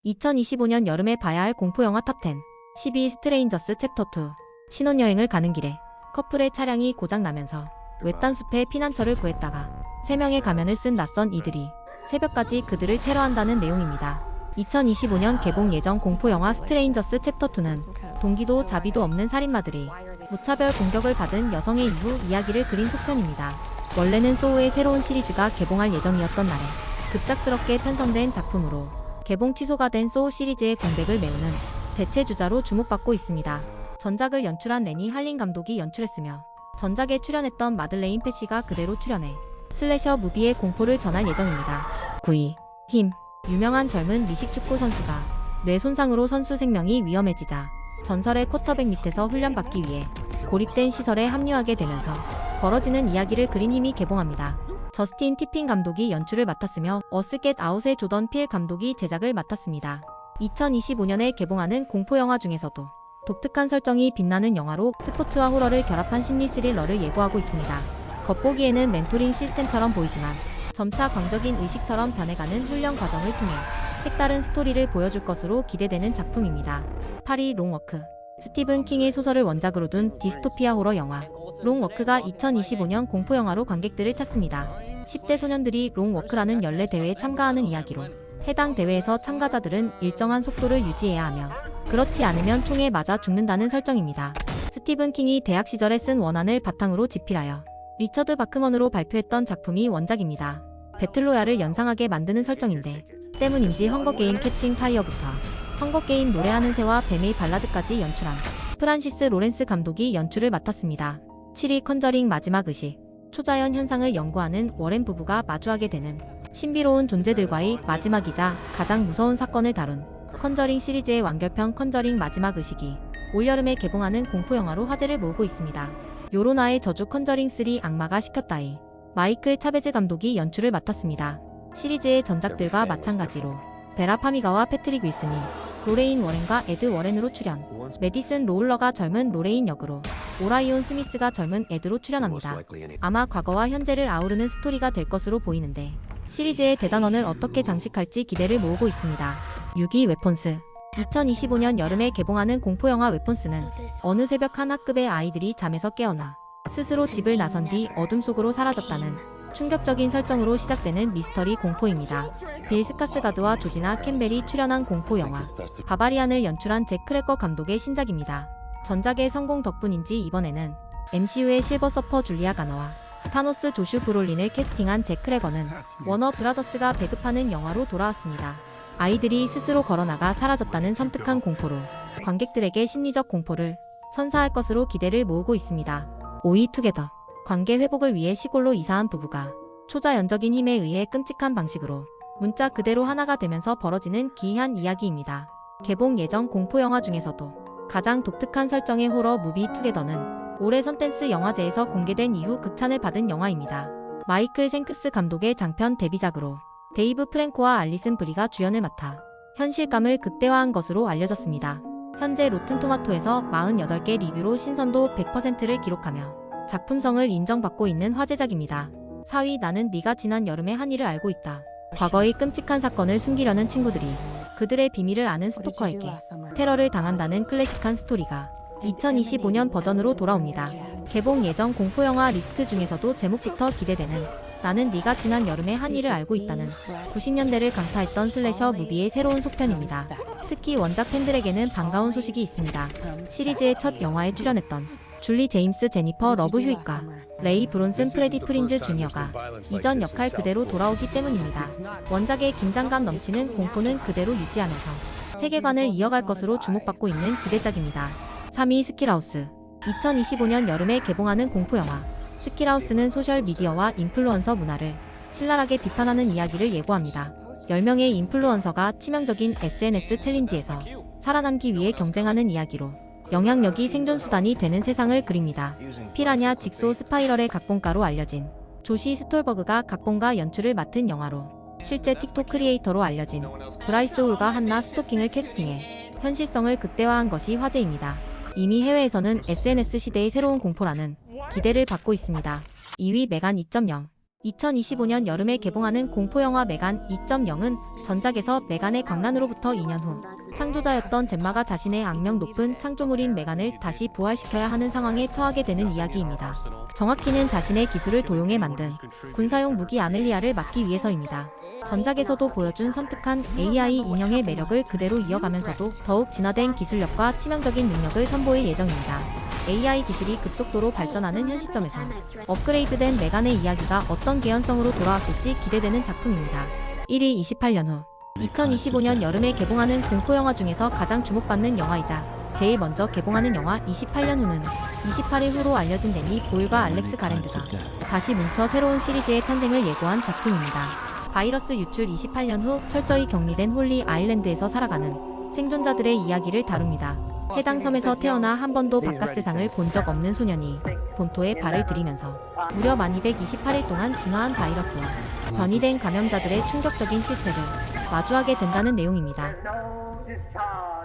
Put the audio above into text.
2025년 여름에 봐야 할 공포영화 탑10 12 스트레인저스 챕터 2. 신혼여행을 가는 길에 커플의 차량이 고장나면서 외딴 숲에 피난처를 구했다가 3명의 가면을 쓴 낯선 이들이 새벽까지 그들을 테러한다는 내용입니다. 2025년 개봉 예정 공포영화 스트레인저스 챕터 2는 동기도 자비도 없는 살인마들이 무차별 공격을 받은 여성의 이후 이야기를 그린 속편입니다. 원래는 소우의 새로운 시리즈가 개봉할 예정이었던 날에 급작스럽게 편성된 작품으로 개봉 취소가 된 소우 시리즈의 공백을 메우는 대체주자로 주목받고 있습니다. 전작을 연출한 레니 할린 감독이 연출했으며 전작에 출연했던 마들레인 패시가 그대로 출연해 슬래셔 무비의 공포를 전할 예정입니다. 9위. 힘. 유명한 젊은 미식축구 선수가 뇌 손상으로 선수 생명이 위험해지자 전설의 쿼터백 밑에서 훈련받기 위해 고립된 시설에 합류하게 되면서 벌어지는 이야기를 그린 힘이 개봉합니다. 저스틴 티핀 감독이 연출을 맡았으며 어스 겟 아웃의 조던 필 감독이 제작을 맡았습니다. 2025년에 개봉하는 공포영화 중에서도 독특한 설정이 빛나는 영화로 스포츠와 호러를 결합한 심리 스릴러를 예고하고 있습니다. 겉보기에는 멘토링 시스템처럼 보이지만 점차 광적인 의식처럼 변해가는 훈련 과정을 통해 색다른 스토리를 보여줄 것으로 기대되는 작품입니다. 8위 롱워크. 스티븐 킹의 소설을 원작으로 둔 디스토피아 호러 영화 롱워크가 2025년 공포영화로 관객들을 찾습니다. 10대 소년들이 롱워크라는 연례 대회에 참가하는 이야기로 해당 대회에서 참가자들은 일정한 속도를 유지해야 하며 그렇지 않으면 총에 맞아 죽는다는 설정입니다. 스티븐 킹이 대학 시절에 쓴 원안을 바탕으로 집필하여 리처드 바크먼으로 발표했던 작품이 원작입니다. 배틀로얄을 연상하게 만드는 설정인데 때문인지 헝거게임 캐칭 파이어부터 헝거게임 노래하는 새와 뱀의 발라드까지 연출한 프란시스 로렌스 감독이 연출을 맡았습니다. 7위 컨저링 마지막 의식. 초자연 현상을 연구하는 워렌 부부가 마주하게 되는 신비로운 존재들과의 마지막이자 가장 무서운 사건을 다룬 컨저링 시리즈의 완결편 컨저링 마지막 의식이 올여름에 개봉하는 공포영화로 화제를 모으고 있습니다. 요로나의 저주 컨저링 3 악마가 시켰다이 마이클 차베즈 감독이 연출을 맡았습니다. 시리즈의 전작들과 마찬가지로 베라 파미가와 패트릭 윌슨이 로레인 워렌과 에드 워렌으로 출연, 메디슨 로울러가 젊은 로레인 역으로 오라이온 스미스가 젊은 에드로 출연합니다. 아마 과거와 현재를 아우르는 스토리가 될 것으로 보이는데 시리즈의 대단원을 어떻게 장식할지 기대를 모으고 있습니다. 6위 웨폰스. 2025년 여름에 개봉하는 공포영화 웨폰스는 어느 새벽 한 학급의 아이들이 잠에서 깨어나 스스로 집을 나선 뒤 어둠 속으로 사라졌다는 충격적인 설정으로 시작되는 미스터리 공포입니다. 빌 스카스가드와 조지나 캠벨이 출연한 공포영화 바바리안을 연출한 잭 크래거 감독의 신작입니다. 전작의 성공 덕분인지 이번에는 MCU의 실버 서퍼 줄리아 가너와 타노스 조슈 브롤린을 캐스팅한 잭 크래거는 워너 브라더스가 배급하는 영화로 돌아왔습니다. 아이들이 스스로 걸어나가 사라졌다는 섬뜩한 공포로 관객들에게 심리적 공포를 선사할 것으로 기대를 모으고 있습니다. 5위 투게더. 관계 회복을 위해 시골로 이사한 부부가 초자연적인 힘에 의해 끔찍한 방식으로 문자 그대로 하나가 되면서 벌어지는 기이한 이야기입니다. 개봉 예정 공포영화 중에서도 가장 독특한 설정의 호러 무비 투게더는 올해 선댄스 영화제에서 공개된 이후 극찬을 받은 영화입니다. 마이클 생크스 감독의 장편 데뷔작으로 데이브 프랭코와 알리슨 브리가 주연을 맡아 현실감을 극대화한 것으로 알려졌습니다. 현재 로튼토마토에서 48개 리뷰로 신선도 100%를 기록하며 작품성을 인정받고 있는 화제작입니다. 4위 나는 네가 지난 여름에 한 일을 알고 있다. 과거의 끔찍한 사건을 숨기려는 친구들이 그들의 비밀을 아는 스토커에게 테러를 당한다는 클래식한 스토리가 2025년 버전으로 돌아옵니다. 개봉 예정 공포영화 리스트 중에서도 제목부터 기대되는 나는 네가 지난 여름에 한 일을 알고 있다는 90년대를 강타했던 슬래셔 무비의 새로운 속편입니다. 특히 원작 팬들에게는 반가운 소식이 있습니다. 시리즈의 첫 영화에 출연했던 줄리 제임스 제니퍼 러브 휴잇과 레이 브론슨 프레디 프린즈 주니어가 이전 역할 그대로 돌아오기 때문입니다. 원작의 긴장감 넘치는 공포는 그대로 유지하면서 세계관을 이어갈 것으로 주목받고 있는 기대작입니다. 3위 스킬하우스. 2025년 여름에 개봉하는 공포영화 스킬하우스는 소셜미디어와 인플루언서 문화를 신랄하게 비판하는 이야기를 예고합니다. 10명의 인플루언서가 치명적인 SNS 챌린지에서 살아남기 위해 경쟁하는 이야기로 영향력이 생존수단이 되는 세상을 그립니다. 피라냐 직소 스파이럴의 각본가로 알려진 조시 스톨버그가 각본과 연출을 맡은 영화로 실제 틱톡 크리에이터로 알려진 브라이스 홀과 한나 스토킹을 캐스팅해 현실성을 극대화한 것이 화제입니다. 이미 해외에서는 SNS 시대의 새로운 공포라는 기대를 받고 있습니다. 2위 메간 2.0. 2025년 여름에 개봉하는 공포영화 메간 2.0은 전작에서 메간의 광란으로부터 2년 후 창조자였던 젬마가 자신의 악명 높은 창조물인 메간을 다시 부활시켜야 하는 상황에 처하게 되는 이야기입니다. 정확히는 자신의 기술을 도용해 만든 군사용 무기 아멜리아를 막기 위해서입니다. 전작에서도 보여준 섬뜩한 AI 인형의 매력을 그대로 이어가면서도 더욱 진화된 기술력과 치명적인 능력을 선보일 예정입니다. AI 기술이 급속도로 발전하는 현 시점에서 업그레이드된 메간의 이야기가 어떤 개연성으로 돌아왔을지 기대되는 작품입니다. 1위 28년 후 2025년 여름에 개봉하는 공포영화 중에서 가장 주목받는 영화이자 제일 먼저 개봉하는 영화 28년 후는 28일 후로 알려진 데니 보일과 알렉스 가랜드가 다시 뭉쳐 새로운 시리즈의 탄생을 예고한 작품입니다. 바이러스 유출 28년 후 철저히 격리된 홀리 아일랜드에서 살아가는 생존자들의 이야기를 다룹니다. 해당 섬에서 태어나 한 번도 바깥 세상을 본 적 없는 소년이 본토에 발을 들이면서 무려 만 228일 동안 진화한 바이러스와 변이된 감염자들의 충격적인 실체를 마주하게 된다는 내용입니다.